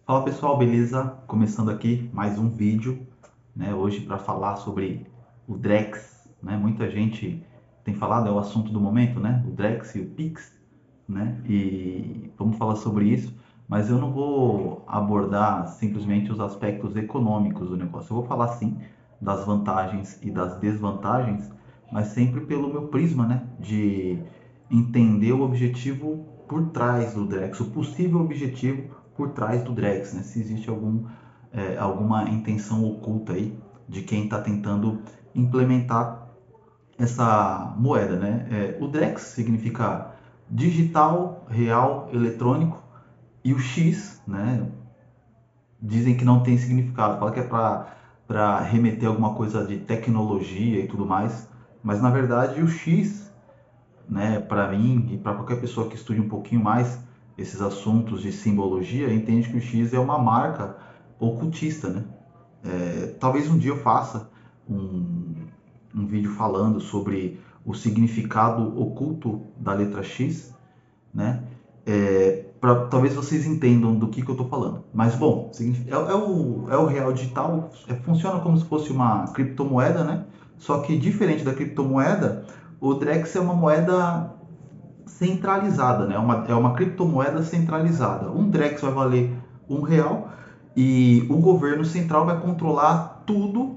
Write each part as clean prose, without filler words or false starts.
Fala pessoal, beleza? Começando aqui mais um vídeo, né? Hoje para falar sobre o Drex, né? Muita gente tem falado, é o assunto do momento, né? O Drex e o Pix, né? E vamos falar sobre isso, mas eu não vou abordar simplesmente os aspectos econômicos do negócio. Eu vou falar sim das vantagens e das desvantagens, mas sempre pelo meu prisma, né? De entender o objetivo por trás do Drex, o possível objetivo por trás do Drex, né? Se existe alguma intenção oculta aí de quem está tentando implementar essa moeda, né? O Drex significa digital, real, eletrônico, e o X, né? Dizem que não tem significado, fala que é para remeter alguma coisa de tecnologia e tudo mais, mas na verdade o X, né, para mim e para qualquer pessoa que estude um pouquinho mais esses assuntos de simbologia, entende que o X é uma marca ocultista, né? Talvez um dia eu faça um, um vídeo falando sobre o significado oculto da letra X, né? Talvez vocês entendam do que eu estou falando. Mas, bom, é o real digital, funciona como se fosse uma criptomoeda, né? Só que diferente da criptomoeda, o Drex é uma moeda centralizada, né? É uma criptomoeda centralizada. Um Drex vai valer R$ 1 e o governo central vai controlar tudo,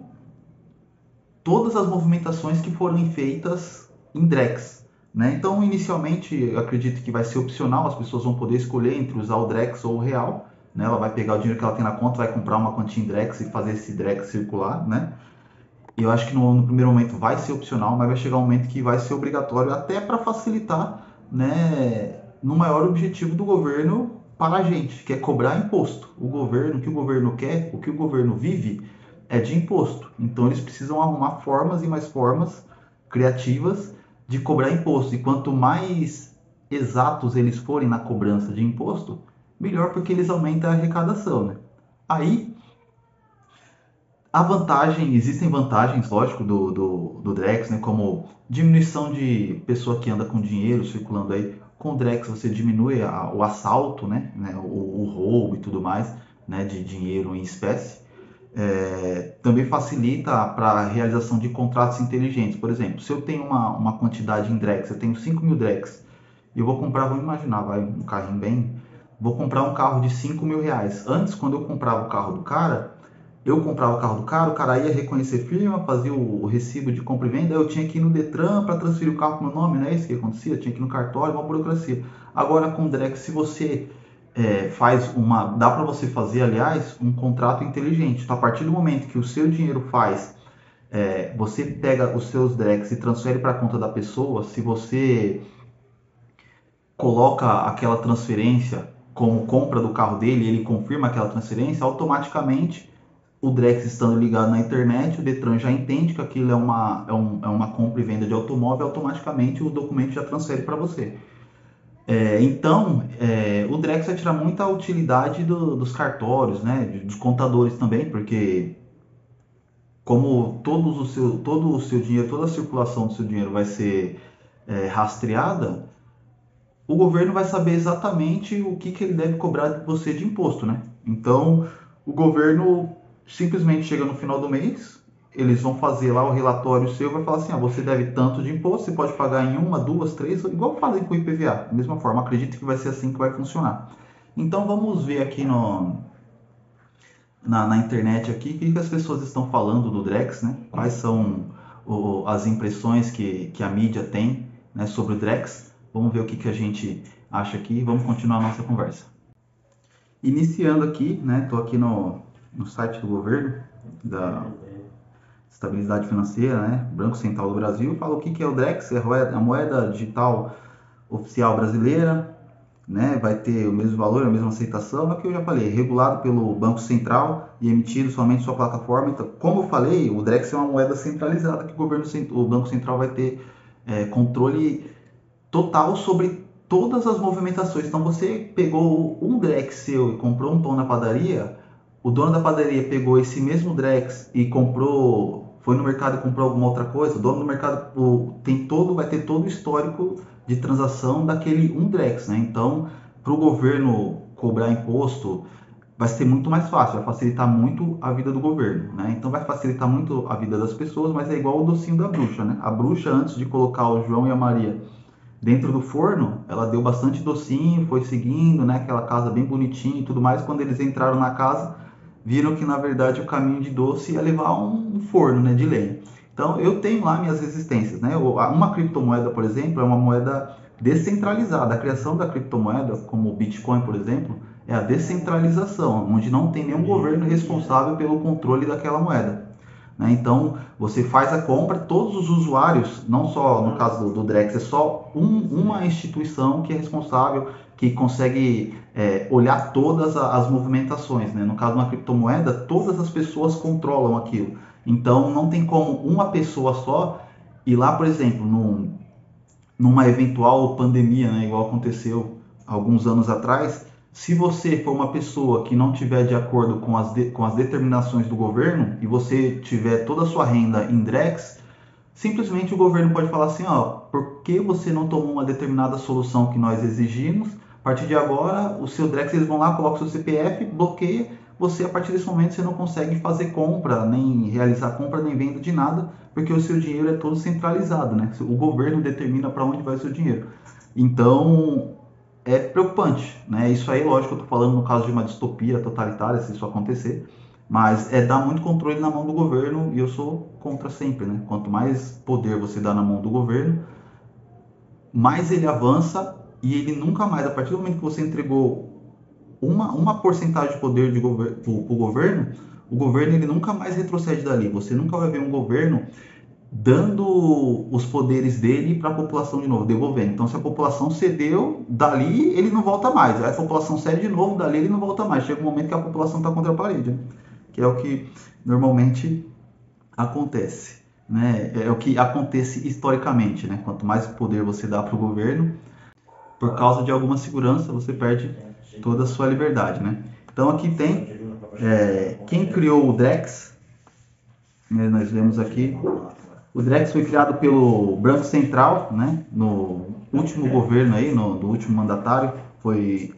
todas as movimentações que forem feitas em Drex. Né? Então, inicialmente, eu acredito que vai ser opcional, as pessoas vão poder escolher entre usar o Drex ou o real. Né? Ela vai pegar o dinheiro que ela tem na conta, vai comprar uma quantia em Drex e fazer esse Drex circular. Né? E eu acho que no primeiro momento vai ser opcional, mas vai chegar um momento que vai ser obrigatório, até para facilitar, né, no maior objetivo do governo para a gente, que é cobrar imposto. O que o governo quer, o que o governo vive é de imposto. Então eles precisam arrumar formas e mais formas criativas de cobrar imposto. E quanto mais exatos eles forem na cobrança de imposto, melhor, porque eles aumentam a arrecadação, né? Aí existem vantagens, lógico, do Drex, né? Como diminuição de pessoa que anda com dinheiro circulando aí. Com o Drex você diminui o assalto, né? O roubo e tudo mais, né? De dinheiro em espécie. Também facilita para a realização de contratos inteligentes. Por exemplo, se eu tenho uma quantidade em Drex, eu tenho 5.000 Drex, e eu vou comprar, vamos imaginar, vai, um carrinho bem. Vou comprar um carro de R$ 5.000. Antes, quando eu comprava o carro do cara, eu comprava o carro do cara, o cara ia reconhecer firma, fazia o recibo de compra e venda, eu tinha que ir no Detran para transferir o carro com o meu nome, não é isso que acontecia? Eu tinha que ir no cartório, uma burocracia. Agora com o Drex, se você dá para você fazer, aliás, um contrato inteligente. Então, a partir do momento que o seu dinheiro você pega os seus Drex e transfere para a conta da pessoa, se você coloca aquela transferência como compra do carro dele, ele confirma aquela transferência, automaticamente o Drex estando ligado na internet, o Detran já entende que aquilo é uma compra e venda de automóvel, automaticamente o documento já transfere para você. Então, o Drex vai tirar muita utilidade dos cartórios, né, dos contadores também, porque como todo o seu dinheiro, toda a circulação do seu dinheiro vai ser rastreada, o governo vai saber exatamente o que ele deve cobrar de você de imposto, né? Então, o governo simplesmente chega no final do mês, eles vão fazer lá o relatório seu, vai falar assim, você deve tanto de imposto, você pode pagar em uma, duas, três, igual fazem com o IPVA, da mesma forma, acredito que vai ser assim que vai funcionar. Então, vamos ver aqui na internet aqui o que as pessoas estão falando do Drex, né? Quais são as impressões que a mídia tem, né, sobre o Drex. Vamos ver o que a gente acha aqui e vamos continuar a nossa conversa. Iniciando aqui, né? Estou aqui no site do governo, da Estabilidade Financeira, né? Banco Central do Brasil, fala o que é o Drex, é a moeda digital oficial brasileira, né, vai ter o mesmo valor, a mesma aceitação, é o que eu já falei, regulado pelo Banco Central e emitido somente sua plataforma. Então, como eu falei, o Drex é uma moeda centralizada que o Banco Central vai ter controle total sobre todas as movimentações. Então, você pegou um Drex seu e comprou um pão na padaria, o dono da padaria pegou esse mesmo Drex e foi no mercado e comprou alguma outra coisa, o dono do mercado vai ter todo o histórico de transação daquele um Drex, né? Então, para o governo cobrar imposto, vai ser muito mais fácil, vai facilitar muito a vida do governo, né? Então vai facilitar muito a vida das pessoas, mas é igual o docinho da bruxa, né? A bruxa, antes de colocar o João e a Maria dentro do forno, ela deu bastante docinho, foi seguindo, né? Aquela casa bem bonitinha e tudo mais. Quando eles entraram na casa, viram que na verdade o caminho de doce ia levar a um forno, né, de lenha. Então eu tenho lá minhas resistências, né? Uma criptomoeda, por exemplo, é uma moeda descentralizada. A criação da criptomoeda, como o Bitcoin, por exemplo, é a descentralização, onde não tem nenhum governo responsável pelo controle daquela moeda. Né? Então, você faz a compra, todos os usuários, não só no caso do Drex, é só uma instituição que é responsável, que consegue olhar todas as movimentações. Né? No caso de uma criptomoeda, todas as pessoas controlam aquilo. Então, não tem como uma pessoa só ir lá, por exemplo, numa eventual pandemia, né, igual aconteceu alguns anos atrás, se você for uma pessoa que não tiver de acordo com as determinações do governo e você tiver toda a sua renda em Drex, simplesmente o governo pode falar assim, ó, por que você não tomou uma determinada solução que nós exigimos? A partir de agora, o seu Drex, eles vão lá, colocam o seu CPF, bloqueia, você a partir desse momento você não consegue fazer compra, nem realizar compra, nem venda de nada, porque o seu dinheiro é todo centralizado, né? O governo determina para onde vai o seu dinheiro. Então, é preocupante, né? Isso aí, lógico, eu tô falando no caso de uma distopia totalitária, se isso acontecer, mas dar muito controle na mão do governo e eu sou contra sempre, né? Quanto mais poder você dá na mão do governo, mais ele avança e ele nunca mais, a partir do momento que você entregou uma porcentagem de poder para o governo, o governo ele nunca mais retrocede dali. Você nunca vai ver um governo dando os poderes dele para a população de novo, devolvendo. Então, se a população cedeu, dali ele não volta mais. Aí a população cede de novo, dali ele não volta mais. Chega um momento que a população está contra a parede, né? Que é o que normalmente acontece. Né? É o que acontece historicamente. Né? Quanto mais poder você dá para o governo, por causa de alguma segurança, você perde toda a sua liberdade. Né? Então, aqui tem quem criou o Drex. Né? Nós vemos aqui o Drex foi criado pelo Banco Central, né, no último governo aí, do último mandatário. Foi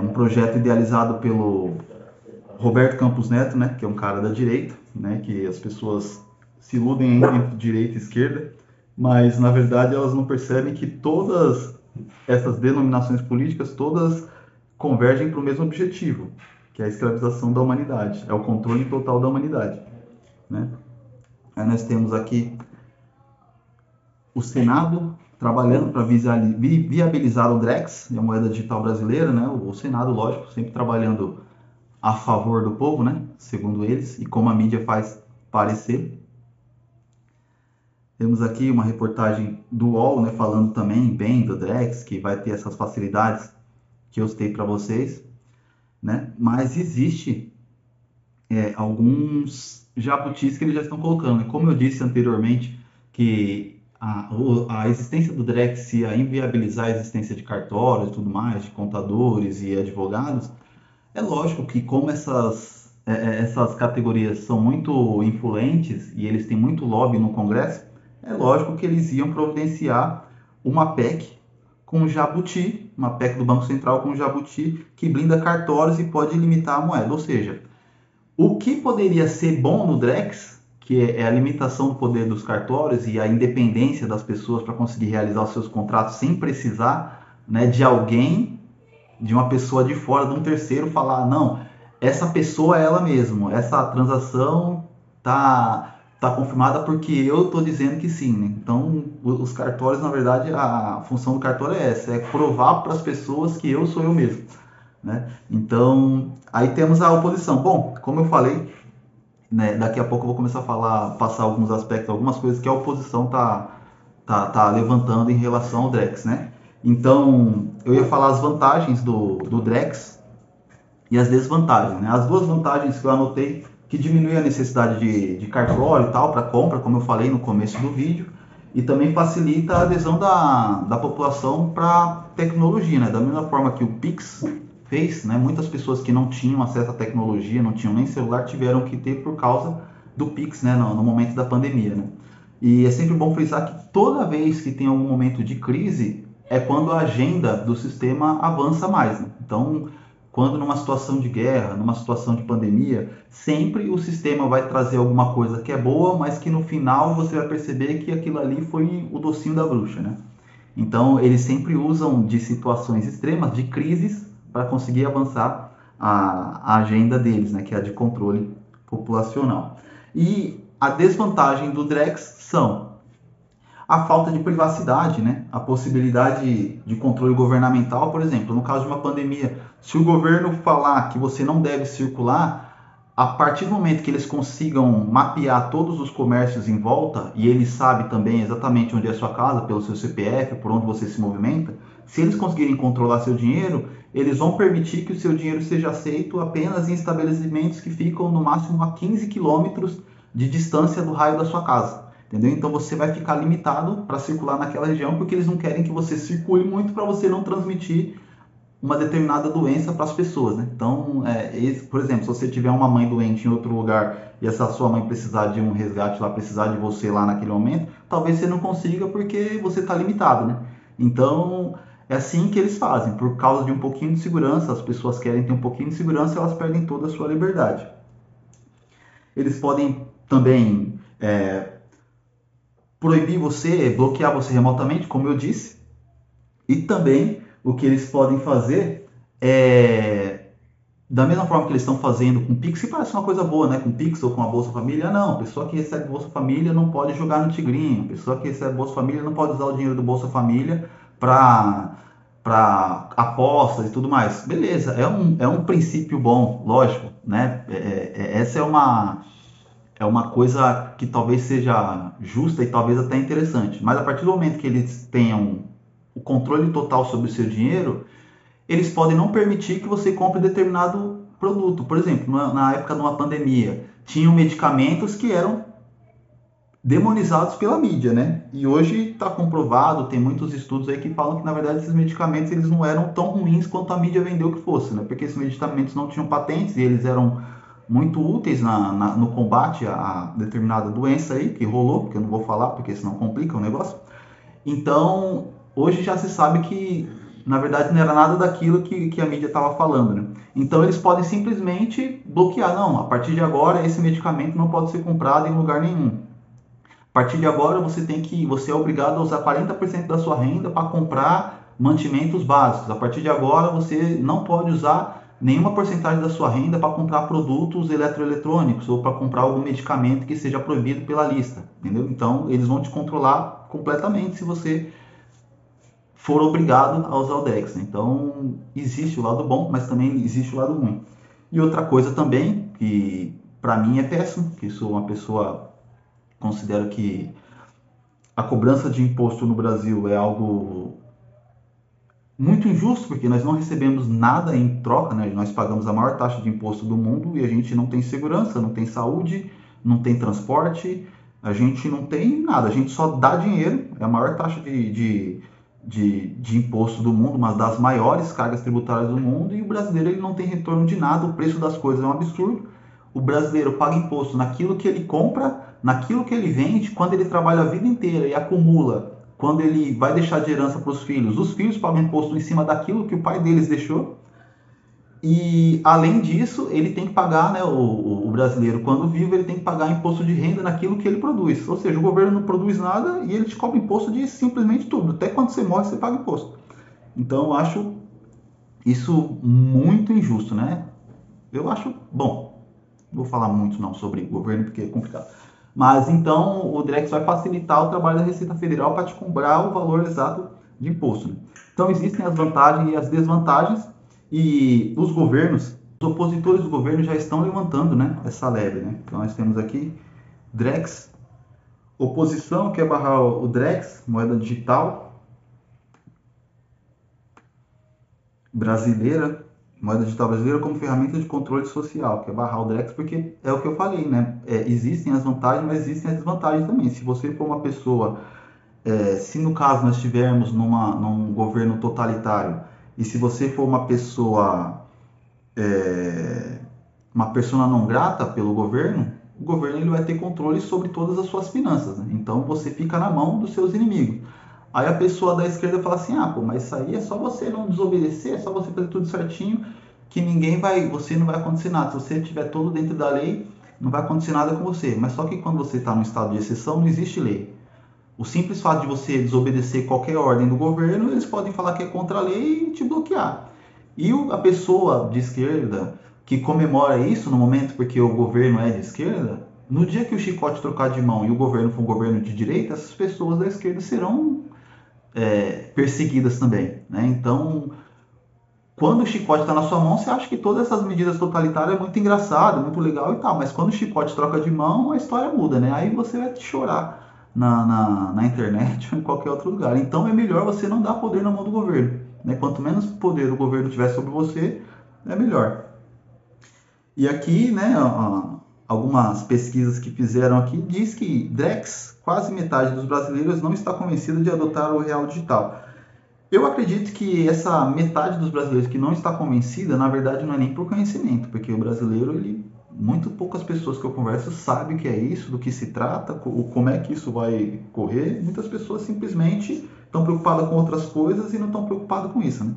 um projeto idealizado pelo Roberto Campos Neto, né, que é um cara da direita, né, que as pessoas se iludem entre direita e esquerda, mas na verdade elas não percebem que todas essas denominações políticas, todas convergem para o mesmo objetivo, que é a escravização da humanidade, é o controle total da humanidade. Né? Aí nós temos aqui o Senado trabalhando para viabilizar o Drex, a moeda digital brasileira, né? O Senado, lógico, sempre trabalhando a favor do povo, né? Segundo eles, e como a mídia faz parecer. Temos aqui uma reportagem do UOL, né, falando também bem do Drex, que vai ter essas facilidades que eu citei para vocês, né? Mas existe alguns jabutis que eles já estão colocando, né? Como eu disse anteriormente, que a existência do Drex ia inviabilizar a existência de cartórios e tudo mais, de contadores e advogados, é lógico que como essas categorias são muito influentes e eles têm muito lobby no Congresso, é lógico que eles iam providenciar uma PEC com jabuti, uma PEC do Banco Central com jabuti, que blinda cartórios e pode limitar a moeda. Ou seja, o que poderia ser bom no Drex, que é a limitação do poder dos cartórios e a independência das pessoas para conseguir realizar os seus contratos sem precisar, né, de alguém, de uma pessoa de fora, de um terceiro, falar, não, essa pessoa é ela mesma, essa transação tá confirmada porque eu estou dizendo que sim. Né? Então, os cartórios, na verdade, a função do cartório é essa, é provar para as pessoas que eu sou eu mesmo. Né? Então, aí temos a oposição. Bom, como eu falei, né, daqui a pouco eu vou começar a passar alguns aspectos, algumas coisas que a oposição tá levantando em relação ao Drex, né? Então, eu ia falar as vantagens do Drex e as desvantagens, né? As duas vantagens que eu anotei, que diminui a necessidade de cartório e tal para compra, como eu falei no começo do vídeo, e também facilita a adesão da população para tecnologia, né? Da mesma forma que o Pix fez, né? Muitas pessoas que não tinham acesso à tecnologia, não tinham nem celular, tiveram que ter por causa do Pix, né? No momento da pandemia, né? E é sempre bom frisar que toda vez que tem algum momento de crise é quando a agenda do sistema avança mais. Né? Então, quando numa situação de guerra, numa situação de pandemia, sempre o sistema vai trazer alguma coisa que é boa, mas que no final você vai perceber que aquilo ali foi o docinho da bruxa, né? Então, eles sempre usam de situações extremas, de crises, para conseguir avançar a agenda deles, né, que é a de controle populacional. E a desvantagem do Drex são a falta de privacidade, né? A possibilidade de controle governamental, por exemplo, no caso de uma pandemia, se o governo falar que você não deve circular, a partir do momento que eles consigam mapear todos os comércios em volta, e eles sabem também exatamente onde é a sua casa, pelo seu CPF, por onde você se movimenta, se eles conseguirem controlar seu dinheiro, eles vão permitir que o seu dinheiro seja aceito apenas em estabelecimentos que ficam no máximo a 15 quilômetros de distância do raio da sua casa. Entendeu? Então você vai ficar limitado para circular naquela região porque eles não querem que você circule muito para você não transmitir uma determinada doença para as pessoas, né? Então, por exemplo, se você tiver uma mãe doente em outro lugar e essa sua mãe precisar de um resgate lá, precisar de você lá naquele momento, talvez você não consiga porque você está limitado, né? Então, é assim que eles fazem. Por causa de um pouquinho de segurança, as pessoas querem ter um pouquinho de segurança, elas perdem toda a sua liberdade. Eles podem também proibir você, bloquear você remotamente, como eu disse, e também o que eles podem fazer é, da mesma forma que eles estão fazendo com o Pix, que parece uma coisa boa, né? Com o Pix ou com a Bolsa Família, não. A pessoa que recebe Bolsa Família não pode jogar no Tigrinho. A pessoa que recebe Bolsa Família não pode usar o dinheiro do Bolsa Família para apostas e tudo mais. Beleza, é um princípio bom, lógico, né? Essa é uma coisa que talvez seja justa e talvez até interessante. Mas a partir do momento que eles tenham o controle total sobre o seu dinheiro, eles podem não permitir que você compre determinado produto. Por exemplo, na época de uma pandemia, tinham medicamentos que eram demonizados pela mídia, né? E hoje está comprovado, tem muitos estudos aí que falam que na verdade esses medicamentos eles não eram tão ruins quanto a mídia vendeu que fosse, né? Porque esses medicamentos não tinham patentes e eles eram muito úteis no combate a determinada doença aí que rolou, que eu não vou falar porque senão complica o negócio. Então, hoje já se sabe que, na verdade, não era nada daquilo que a mídia estava falando, né? Então, eles podem simplesmente bloquear. Não, a partir de agora, esse medicamento não pode ser comprado em lugar nenhum. A partir de agora, você é obrigado a usar 40% da sua renda para comprar mantimentos básicos. A partir de agora, você não pode usar nenhuma porcentagem da sua renda para comprar produtos eletroeletrônicos ou para comprar algum medicamento que seja proibido pela lista, entendeu? Então, eles vão te controlar completamente se você for obrigado a usar o Dex. Então, existe o lado bom, mas também existe o lado ruim. E outra coisa também, que para mim é péssimo, que sou uma pessoa, considero que a cobrança de imposto no Brasil é algo muito injusto, porque nós não recebemos nada em troca, né? Nós pagamos a maior taxa de imposto do mundo e a gente não tem segurança, não tem saúde, não tem transporte, a gente não tem nada, a gente só dá dinheiro, é a maior taxa de imposto do mundo, uma das maiores cargas tributárias do mundo, e o brasileiro ele não tem retorno de nada, o preço das coisas é um absurdo, o brasileiro paga imposto naquilo que ele compra, naquilo que ele vende, quando ele trabalha a vida inteira e acumula, quando ele vai deixar de herança para os filhos pagam imposto em cima daquilo que o pai deles deixou. E além disso, ele tem que pagar, né, o brasileiro, quando vivo, ele tem que pagar imposto de renda naquilo que ele produz. Ou seja, o governo não produz nada e ele te cobra imposto de simplesmente tudo. Até quando você morre, você paga imposto. Então eu acho isso muito injusto, né? Eu acho, bom, não vou falar muito não sobre governo porque é complicado. Mas então o Drex vai facilitar o trabalho da Receita Federal para te cobrar o valor exato de imposto, né? Então existem as vantagens e as desvantagens e os governos, os opositores do governo já estão levantando, né, essa leve, né? Então nós temos aqui Drex, oposição quer barrar o Drex, moeda digital brasileira, moeda digital brasileira como ferramenta de controle social, que é barrar o Drex, porque é o que eu falei, né? Existem as vantagens, mas existem as desvantagens também. Se você for uma pessoa, se no caso nós estivermos num governo totalitário, e se você for uma persona não grata pelo governo, o governo ele vai ter controle sobre todas as suas finanças, né? Então você fica na mão dos seus inimigos. Aí a pessoa da esquerda fala assim, ah, pô, mas isso aí é só você não desobedecer, é só você fazer tudo certinho, que você não vai acontecer nada. Se você estiver todo dentro da lei, não vai acontecer nada com você. Mas só que quando você está no estado de exceção, não existe lei. O simples fato de você desobedecer qualquer ordem do governo, eles podem falar que é contra a lei e te bloquear. E a pessoa de esquerda que comemora isso no momento porque o governo é de esquerda, no dia que o chicote trocar de mão e o governo for um governo de direita, essas pessoas da esquerda serão perseguidas também. Né? Então, quando o chicote está na sua mão, você acha que todas essas medidas totalitárias é muito engraçado, muito legal e tal, mas quando o chicote troca de mão, a história muda, né? Aí você vai chorar na internet ou em qualquer outro lugar. Então é melhor você não dar poder na mão do governo. Né? Quanto menos poder o governo tiver sobre você, é melhor. E aqui, né, algumas pesquisas que fizeram aqui diz que Drex, quase metade dos brasileiros não está convencida de adotar o real digital. Eu acredito que essa metade dos brasileiros que não está convencida, na verdade, não é nem por conhecimento, porque o brasileiro, muito poucas pessoas que eu converso sabem o que é isso, do que se trata, como é que isso vai correr. Muitas pessoas simplesmente estão preocupadas com outras coisas e não estão preocupadas com isso, né?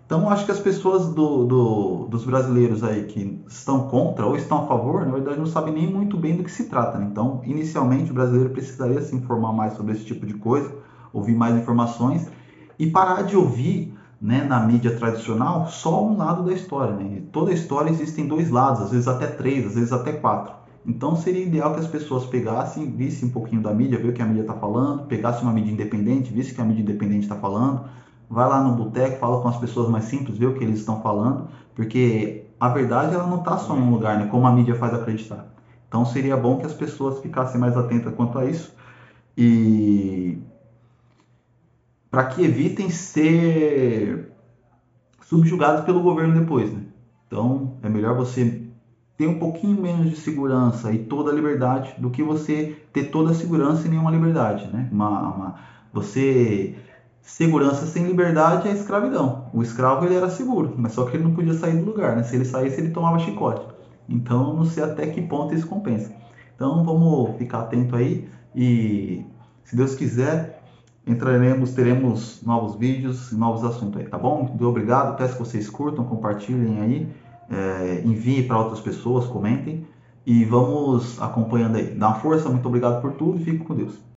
Então, acho que as pessoas dos brasileiros aí que estão contra ou estão a favor, na verdade, não sabem nem muito bem do que se trata, né? Então, inicialmente, o brasileiro precisaria se informar mais sobre esse tipo de coisa, ouvir mais informações e parar de ouvir, né, na mídia tradicional só um lado da história. Né? Toda história existem dois lados, às vezes até três, às vezes até quatro. Então seria ideal que as pessoas pegassem, vissem um pouquinho da mídia, ver o que a mídia está falando, pegasse uma mídia independente, visse o que a mídia independente está falando, vai lá no boteco, fala com as pessoas mais simples, vê o que eles estão falando, porque a verdade ela não está só em um lugar, né, como a mídia faz acreditar. Então seria bom que as pessoas ficassem mais atentas quanto a isso e para que evitem ser subjugados pelo governo depois, né? Então, é melhor você ter um pouquinho menos de segurança e toda a liberdade do que você ter toda a segurança e nenhuma liberdade, né? Segurança sem liberdade é escravidão. O escravo ele era seguro, mas só que ele não podia sair do lugar, né? Se ele saísse, ele tomava chicote. Então, não sei até que ponto isso compensa. Então, vamos ficar atento aí e, se Deus quiser, teremos novos vídeos, novos assuntos aí, tá bom? Muito obrigado, peço que vocês curtam, compartilhem aí, enviem para outras pessoas, comentem e vamos acompanhando aí. Dá uma força, muito obrigado por tudo e fique com Deus.